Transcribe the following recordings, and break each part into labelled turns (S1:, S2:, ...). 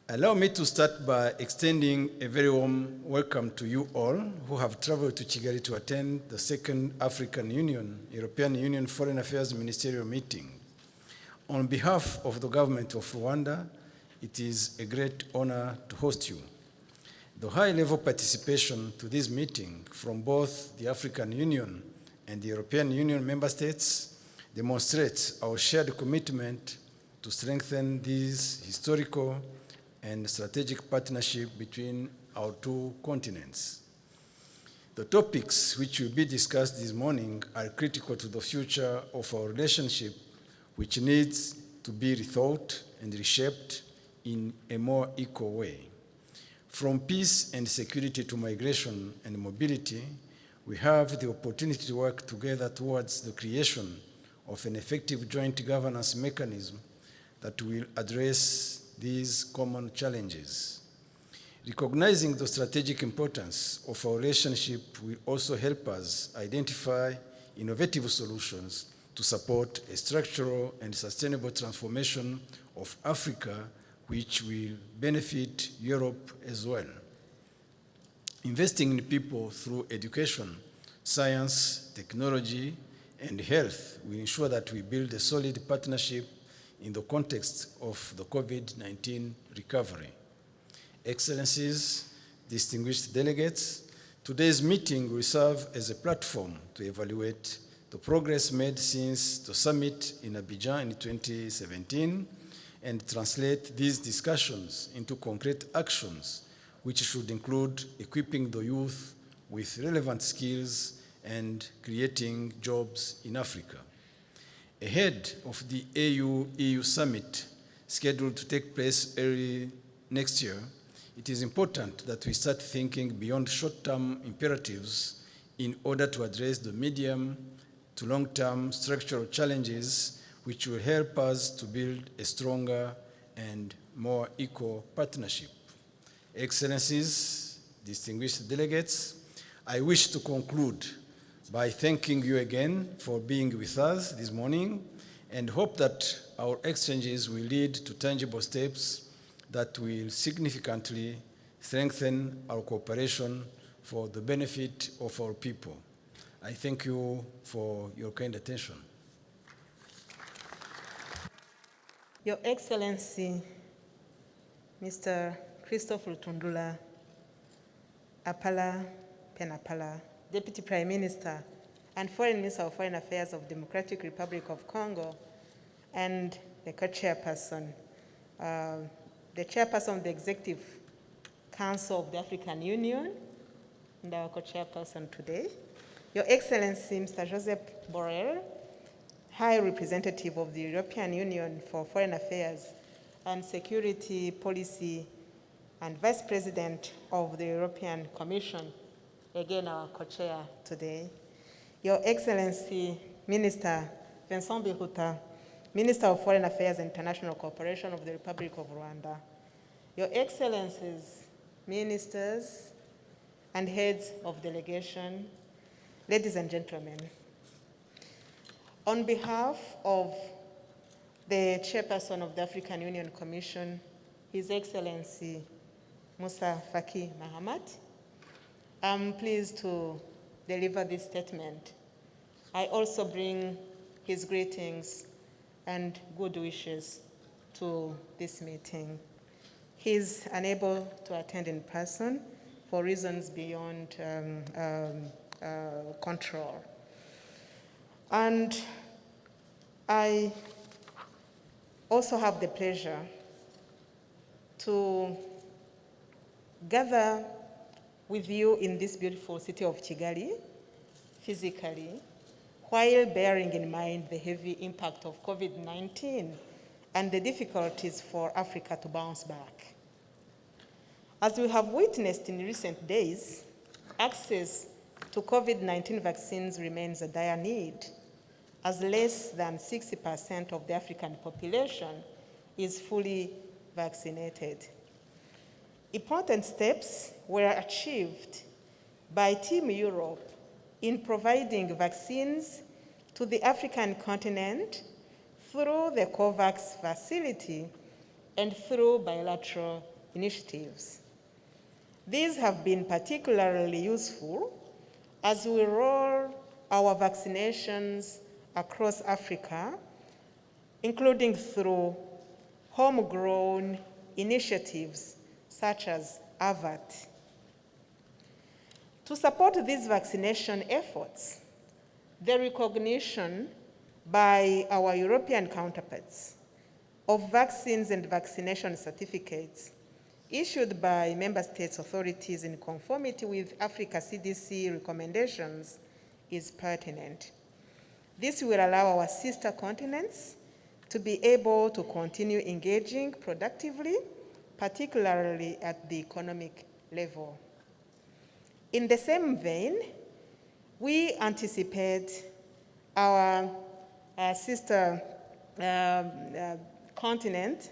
S1: Allow me to start by extending a very warm welcome to you all who have traveled to Kigali to attend the second European Union Foreign Affairs Ministerial meeting. On behalf of the government of Rwanda, it is a great honor to host you. The high-level participation to this meeting from both the African Union and the European Union member states demonstrates our shared commitment to strengthen this historical and strategic partnership between our two continents. The topics which will be discussed this morning are critical to the future of our relationship, which needs to be rethought and reshaped in a more equal way. From peace and security to migration and mobility, we have the opportunity to work together towards the creation of an effective joint governance mechanism that will address these common challenges. Recognizing the strategic importance of our relationship will also help us identify innovative solutions to support a structural and sustainable transformation of Africa, which will benefit Europe as well. Investing in people through education, science, technology, and health will ensure that we build a solid partnership in the context of the COVID-19 recovery. Excellencies, distinguished delegates, today's meeting will serve as a platform to evaluate the progress made since the summit in Abidjan in 2017 and translate these discussions into concrete actions, which should include equipping the youth with relevant skills and creating jobs in Africa. Ahead of the AUEU summit scheduled to take place early next year, it is important that we start thinking beyond short-term imperatives in order to address the medium to long-term structural challenges which will help us to build a stronger and more equal partnership. Excellencies, distinguished delegates, I wish to conclude by thanking you again for being with us this morning and hope that our exchanges will lead to tangible steps that will significantly strengthen our cooperation for the benefit of our people. I thank you for your kind attention.
S2: Your Excellency, Mr. Christophe Lutundula Apala Penapala, Deputy Prime Minister and Foreign Minister of Foreign Affairs of Democratic Republic of Congo, and the co-chairperson, the chairperson of the Executive Council of the African Union, and our co-chairperson today, Your Excellency, Mr. Joseph Borrell, High Representative of the European Union for Foreign Affairs and Security Policy and Vice President of the European Commission, again our co-chair today, Your Excellency, Minister Vincent Biruta, Minister of Foreign Affairs and International Cooperation of the Republic of Rwanda, Your Excellencies, Ministers and Heads of Delegation, ladies and gentlemen, on behalf of the Chairperson of the African Union Commission, His Excellency Musa Faki Mahamat, I'm pleased to deliver this statement. I also bring his greetings and good wishes to this meeting. He is unable to attend in person for reasons beyond control. And I also have the pleasure to gather with you in this beautiful city of Kigali, physically, while bearing in mind the heavy impact of COVID-19 and the difficulties for Africa to bounce back. As we have witnessed in recent days, access to COVID-19 vaccines remains a dire need, as less than 60% of the African population is fully vaccinated. Important steps were achieved by Team Europe in providing vaccines to the African continent through the COVAX facility and through bilateral initiatives. These have been particularly useful as we roll our vaccinations across Africa, including through homegrown initiatives such as AVAT. To support these vaccination efforts, the recognition by our European counterparts of vaccines and vaccination certificates issued by member states' authorities in conformity with Africa CDC recommendations is pertinent. This will allow our sister continents to be able to continue engaging productively, particularly at the economic level. In the same vein, we anticipate our sister continent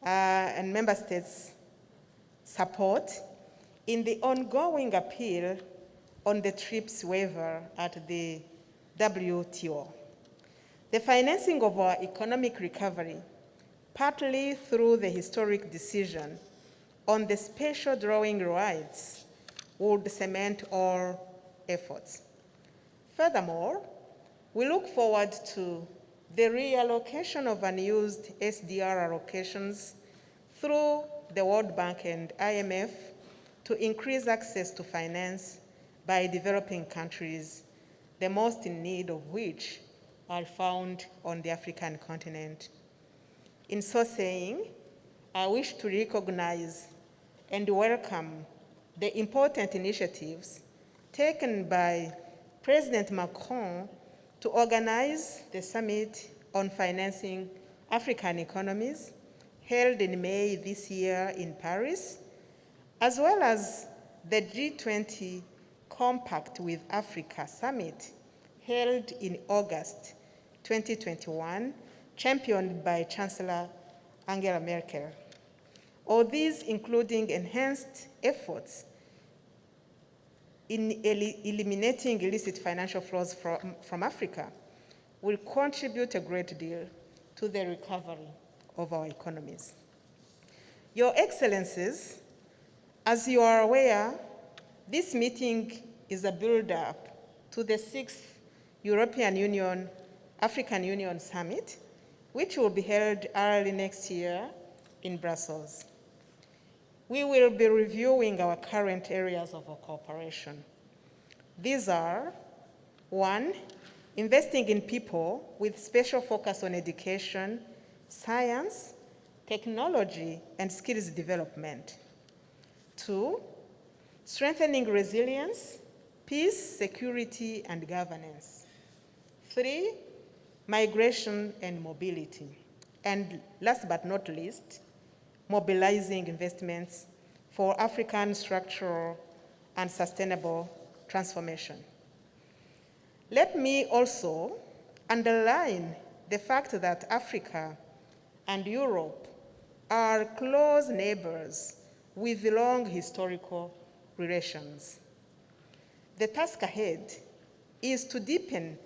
S2: and member states' support in the ongoing appeal on the TRIPS waiver at the WTO. The financing of our economic recovery, partly through the historic decision on the special drawing rights, would cement all efforts. Furthermore, we look forward to the reallocation of unused SDR allocations through the World Bank and IMF to increase access to finance by developing countries, the most in need of which are found on the African continent. In so saying, I wish to recognize and welcome the important initiatives taken by President Macron to organize the Summit on Financing African Economies, held in May this year in Paris, as well as the G20 Compact with Africa Summit, held in August 2021, championed by Chancellor Angela Merkel. All these, including enhanced efforts in eliminating illicit financial flows from Africa, will contribute a great deal to the recovery of our economies. Your Excellencies, as you are aware, this meeting is a build-up to the 6th European Union, African Union Summit, which will be held early next year in Brussels. We will be reviewing our current areas of cooperation. These are: 1, investing in people with special focus on education, science, technology, and skills development. 2, strengthening resilience, peace, security, and governance. 3, migration and mobility. And last but not least, mobilizing investments for African structural and sustainable transformation. Let me also underline the fact that Africa and Europe are close neighbors with long historical relations. The task ahead is to deepen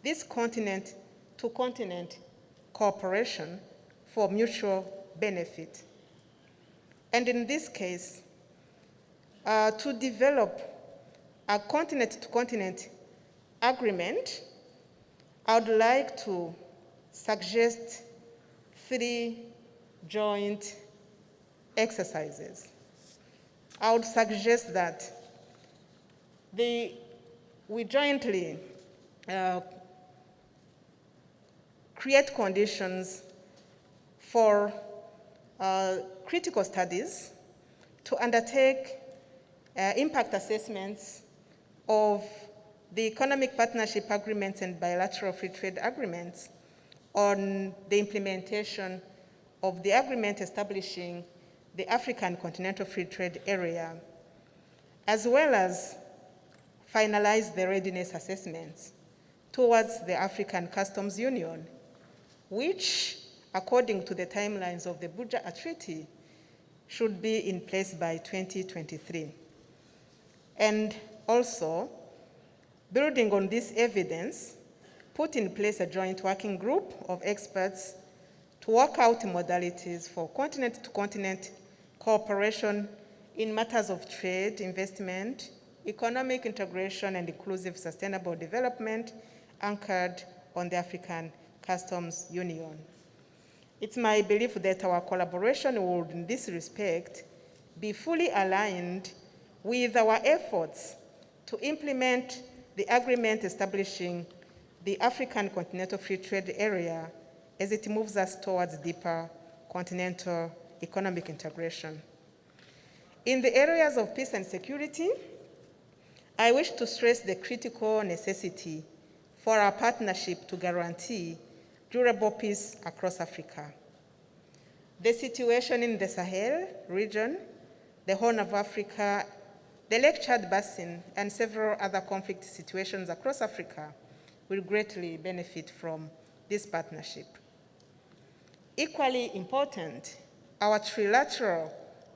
S2: this continent-to-continent cooperation for mutual benefit. And in this case, to develop a continent-to-continent agreement, I would like to suggest 3 joint exercises. I would suggest that we jointly create conditions for critical studies to undertake impact assessments of the economic partnership agreements and bilateral free trade agreements on the implementation of the agreement establishing the African Continental Free Trade Area, as well as finalize the readiness assessments towards the African Customs Union, which, according to the timelines of the Buja Treaty, should be in place by 2023. And also, building on this evidence, put in place a joint working group of experts to work out modalities for continent-to-continent cooperation in matters of trade, investment, economic integration, and inclusive sustainable development anchored on the African Customs Union. It's my belief that our collaboration would, in this respect, be fully aligned with our efforts to implement the agreement establishing the African Continental Free Trade Area as it moves us towards deeper continental economic integration. In the areas of peace and security, I wish to stress the critical necessity for our partnership to guarantee durable peace across Africa. The situation in the Sahel region, the Horn of Africa, the Lake Chad Basin, and several other conflict situations across Africa will greatly benefit from this partnership. Equally important, our trilateral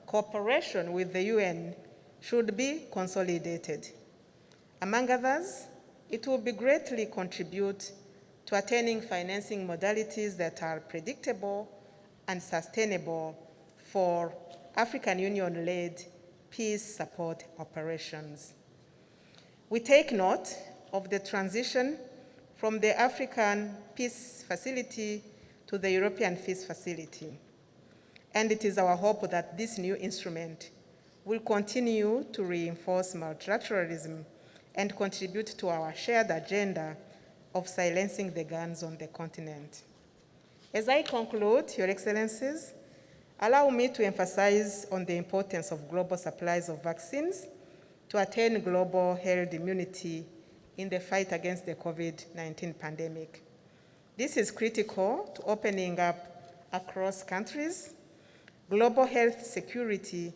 S2: cooperation with the UN should be consolidated. Among others, it will greatly contribute to attaining financing modalities that are predictable and sustainable for African Union-led peace support operations. We take note of the transition from the African Peace Facility to the European Peace Facility, and it is our hope that this new instrument will continue to reinforce multilateralism and contribute to our shared agenda of silencing the guns on the continent. As I conclude, Your Excellencies, allow me to emphasize on the importance of global supplies of vaccines to attain global herd immunity in the fight against the COVID-19 pandemic. This is critical to opening up across countries, global health security,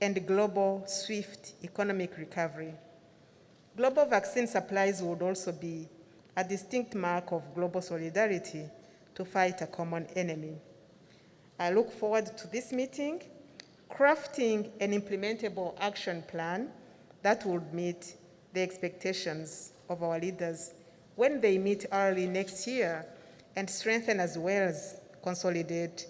S2: and global swift economic recovery. Global vaccine supplies would also be a distinct mark of global solidarity to fight a common enemy. I look forward to this meeting, crafting an implementable action plan that would meet the expectations of our leaders when they meet early next year and strengthen as well as consolidate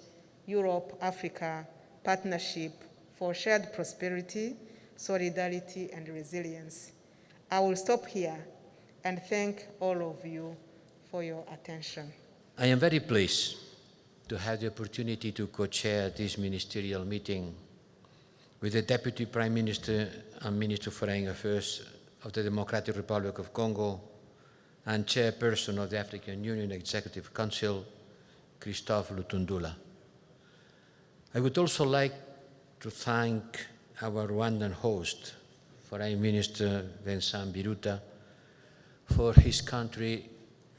S2: Europe-Africa partnership for shared prosperity, solidarity, and resilience. I will stop here and thank all of you for your attention.
S3: I am very pleased to have the opportunity to co-chair this ministerial meeting with the Deputy Prime Minister and Minister of Foreign Affairs of the Democratic Republic of Congo and Chairperson of the African Union Executive Council, Christophe Lutundula. I would also like to thank our Rwandan host, Foreign Minister Vincent Biruta, for his country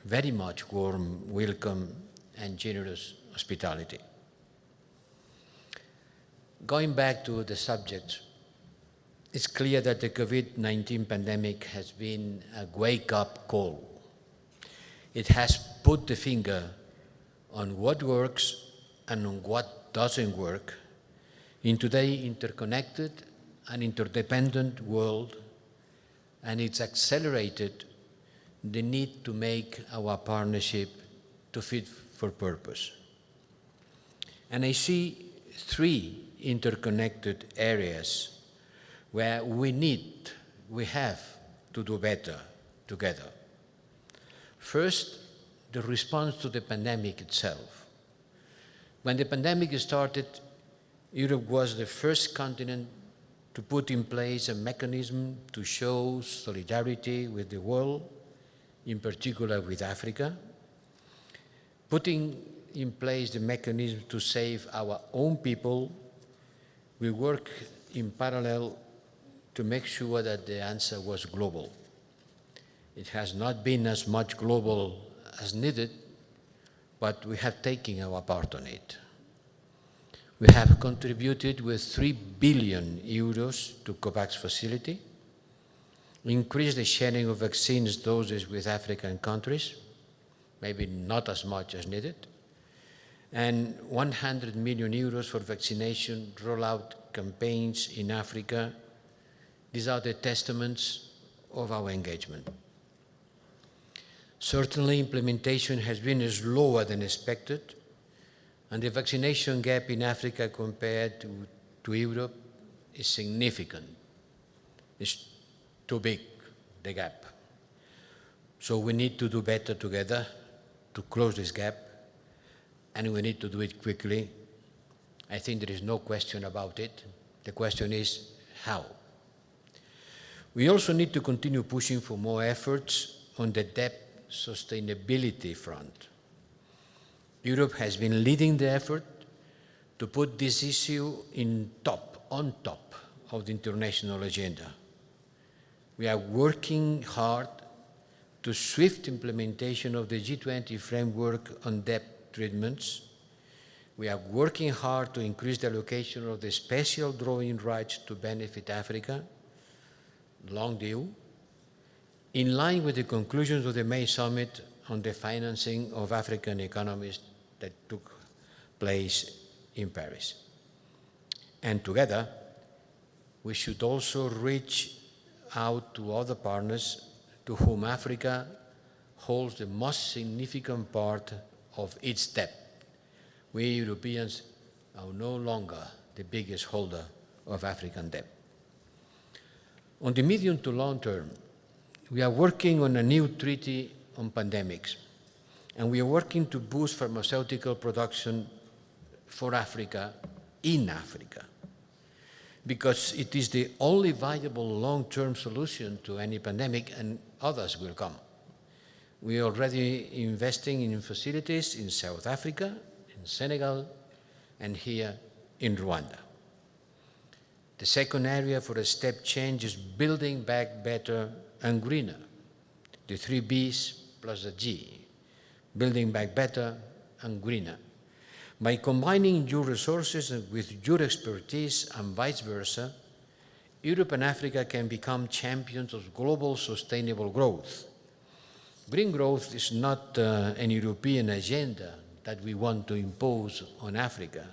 S3: very much warm welcome and generous hospitality. Going back to the subject, it's clear that the COVID-19 pandemic has been a wake-up call. It has put the finger on what works and on what doesn't work in today's interconnected and interdependent world, and it's accelerated the need to make our partnership to fit for purpose. And I see three interconnected areas where we have to do better together. First, the response to the pandemic itself. When the pandemic started, Europe was the first continent to put in place a mechanism to show solidarity with the world, in particular with Africa, putting in place the mechanism to save our own people. We work in parallel to make sure that the answer was global. It has not been as much global as needed, but we have taken our part on it. We have contributed with 3 billion euros to COVAX facility, increased the sharing of vaccines doses with African countries, maybe not as much as needed, and 100 million euros for vaccination rollout campaigns in Africa. These are the testaments of our engagement. Certainly, implementation has been slower than expected, and the vaccination gap in Africa compared to to Europe is significant. It's too big, the gap. So we need to do better together to close this gap, and we need to do it quickly. I think there is no question about it. The question is how. We also need to continue pushing for more efforts on the debt sustainability front. Europe has been leading the effort to put this issue on top of the international agenda. We are working hard to swift implementation of the G20 framework on debt treatments. We are working hard to increase the allocation of the special drawing rights to benefit Africa, long due, in line with the conclusions of the May summit on the financing of African economies that took place in Paris. And together, we should also reach out to other partners to whom Africa holds the most significant part of its debt. We Europeans are no longer the biggest holder of African debt. On the medium to long term, we are working on a new treaty on pandemics, and we are working to boost pharmaceutical production for Africa, in Africa, because it is the only viable long-term solution to any pandemic, and others will come. We are already investing in facilities in South Africa, in Senegal, and here in Rwanda. The second area for a step change is building back better and greener. The 3 Bs plus a G, building back better and greener. By combining your resources with your expertise and vice versa, Europe and Africa can become champions of global sustainable growth. Green growth is not an European agenda that we want to impose on Africa.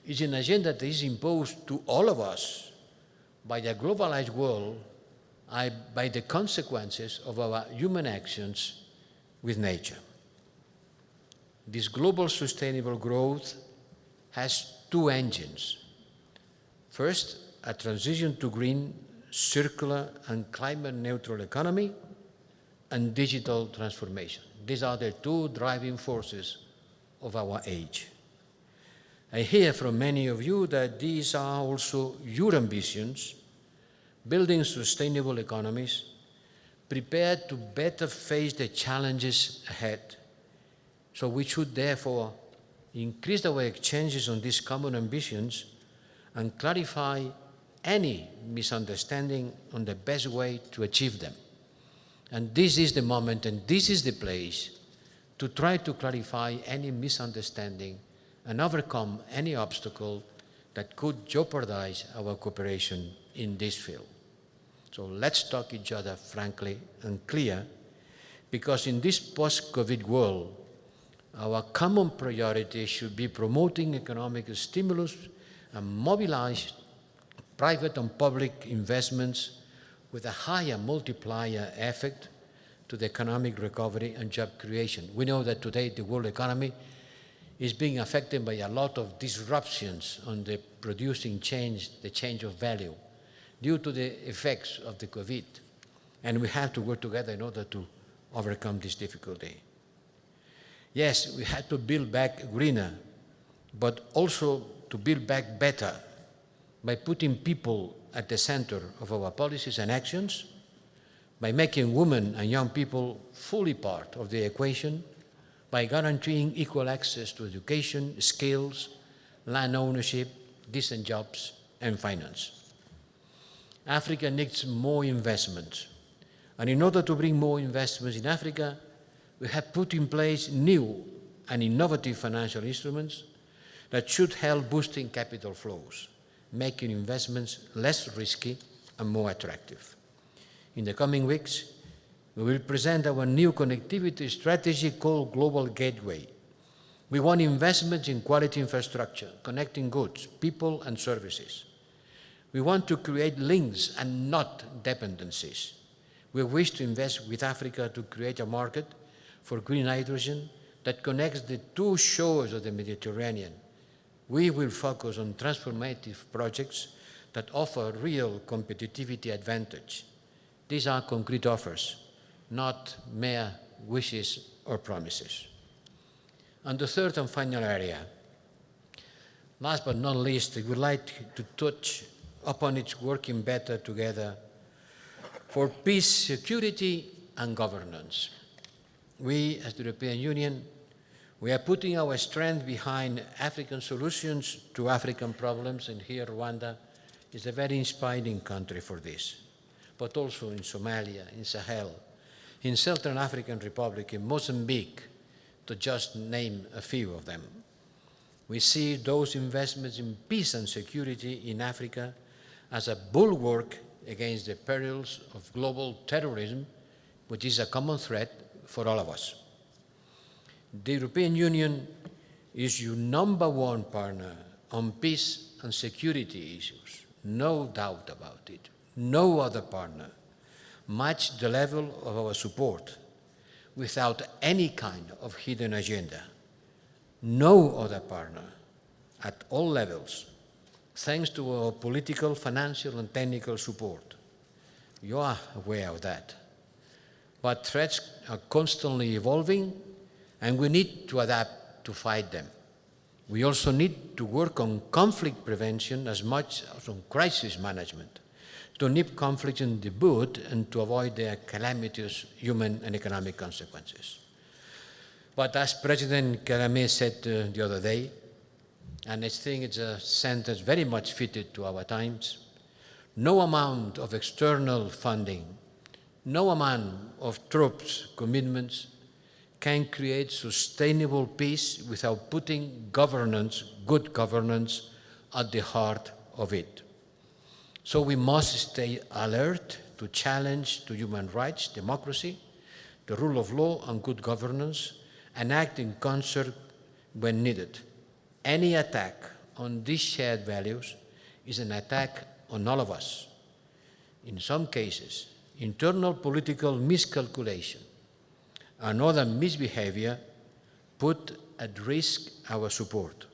S3: It's an agenda that is imposed to all of us by a globalized world, by the consequences of our human actions with nature. This global sustainable growth has 2 engines. First, a transition to green, circular, and climate-neutral economy, and digital transformation. These are the 2 driving forces of our age. I hear from many of you that these are also your ambitions, building sustainable economies, prepared to better face the challenges ahead. So we should therefore increase our exchanges on these common ambitions and clarify any misunderstanding on the best way to achieve them. And this is the moment and this is the place to try to clarify any misunderstanding and overcome any obstacle that could jeopardize our cooperation in this field. So let's talk each other frankly and clear, because in this post-COVID world, our common priority should be promoting economic stimulus and mobilize private and public investments with a higher multiplier effect to the economic recovery and job creation. We know that today the world economy is being affected by a lot of disruptions on the producing change, the change of value, due to the effects of the COVID. And we have to work together in order to overcome this difficulty. Yes, we had to build back greener, but also to build back better by putting people at the center of our policies and actions, by making women and young people fully part of the equation, by guaranteeing equal access to education, skills, land ownership, decent jobs, and finance. Africa needs more investment. And in order to bring more investments in Africa, we have put in place new and innovative financial instruments that should help boosting capital flows, making investments less risky and more attractive. In the coming weeks, we will present our new connectivity strategy called Global Gateway. We want investments in quality infrastructure, connecting goods, people, and services. We want to create links and not dependencies. We wish to invest with Africa to create a market for green hydrogen that connects the 2 shores of the Mediterranean, we will focus on transformative projects that offer real competitivity advantage. These are concrete offers, not mere wishes or promises. And the third and final area, last but not least, I would like to touch upon its working better together for peace, security, and governance. We, as the European Union, we are putting our strength behind African solutions to African problems, and here Rwanda is a very inspiring country for this, but also in Somalia, in Sahel, in Southern African Republic, in Mozambique, to just name a few of them. We see those investments in peace and security in Africa as a bulwark against the perils of global terrorism, which is a common threat for all of us. The European Union is your number one partner on peace and security issues, no doubt about it. No other partner matched the level of our support without any kind of hidden agenda. No other partner at all levels, thanks to our political, financial, and technical support. You are aware of that. But threats are constantly evolving, and we need to adapt to fight them. We also need to work on conflict prevention as much as on crisis management, to nip conflicts in the bud and to avoid their calamitous human and economic consequences. But as President Kagame said the other day, and I think it's a sentence very much fitted to our times, no amount of external funding, no amount of troops commitments can create sustainable peace without putting governance, good governance, at the heart of it. So we must stay alert to challenge to human rights, democracy, the rule of law, and good governance, and act in concert when needed. Any attack on these shared values is an attack on all of us. In some cases, internal political miscalculation and other misbehavior put at risk our support.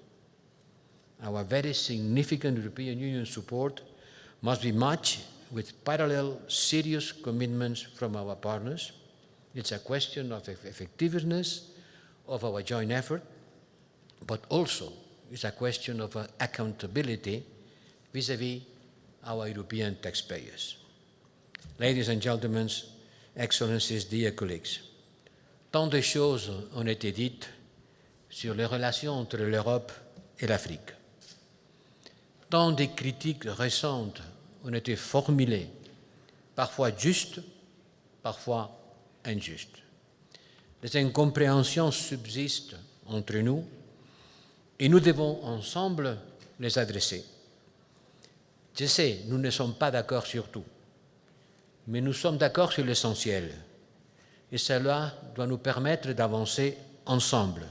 S3: Our very significant European Union support must be matched with parallel serious commitments from our partners. It's a question of effectiveness of our joint effort, but also it's a question of accountability vis-à-vis our European taxpayers. Ladies and gentlemen, Excellencies, dear colleagues, tant de choses ont été dites sur les relations entre l'Europe et l'Afrique. Tant de critiques récentes ont été formulées, parfois justes, parfois injustes. Des incompréhensions subsistent entre nous et nous devons ensemble les adresser. Je sais, nous ne sommes pas d'accord sur tout, mais nous sommes d'accord sur l'essentiel. Et cela doit nous permettre d'avancer ensemble.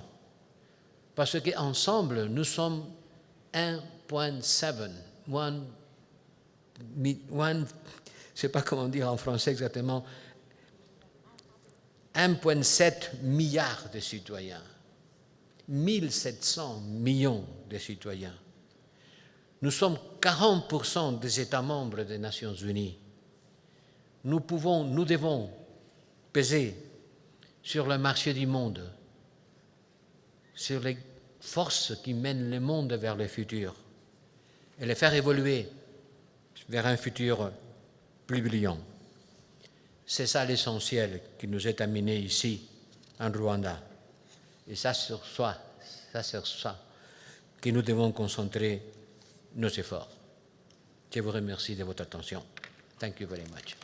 S3: Parce qu'ensemble, nous sommes 1,7, je ne sais pas comment dire en français exactement, 1,7 milliard de citoyens, 1700 millions de citoyens. Nous sommes 40% des États membres des Nations Unies. Nous devons peser sur le marché du monde, sur les forces qui mènent le monde vers le futur et les faire évoluer vers un futur plus brillant. C'est ça l'essentiel qui nous est amené ici, en Rwanda. Et c'est sur ça que nous devons concentrer nos efforts. Je vous remercie de votre attention. Thank you very much.